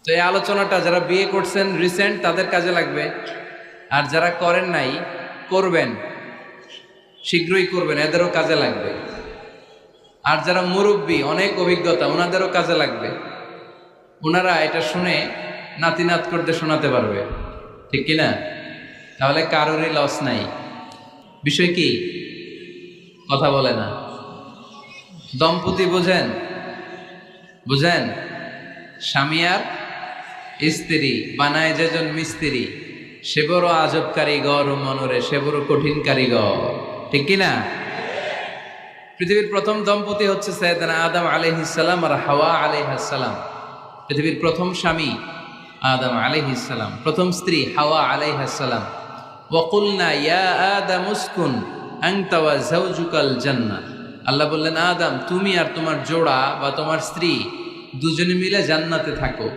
তো এই আলোচনাটা যারা বিয়ে করছেন রিসেন্ট তাদের কাজে লাগবে, আর যারা করেন নাই করবেন, শীঘ্রই করবেন, এদেরও কাজে লাগবে। আর যারা মুরব্বী অনেক অভিজ্ঞতা ওনাদেরও কাজে লাগবে, ওনারা এটা শুনে নাতিনাত করতে শোনাতে পারবে, ঠিক কিনা? তাহলে কারোরই লস নাই। বিষয় কি? কথা বলে না। দম্পতি বোঝেন? বুঝেন? স্বামী আর স্ত্রী বানায় যেজন মিস্ত্রি, সে বড় আজব কারিগর ও মনরে, সে বড় কঠিন কারিগর, ঠিক কিনা? পৃথিবীর প্রথম দম্পতি হচ্ছে সাইয়েদনা আদম আলাইহিস সালাম আর হাওয়া আলাইহিস সালাম। পৃথিবীর প্রথম স্বামী আদম আলাইহিস সালাম, প্রথম স্ত্রী হাওয়া আলাইহিস সালাম। ওয়া কুলনা ইয়া আদম উসকুন আনতা ওয়া যাওজুকাল জান্নাহ। আল্লাহ বললেন, আদম তুমি আর তোমার জোড়া বা তোমার স্ত্রী দুজনে মিলে জান্নাতে থাকো।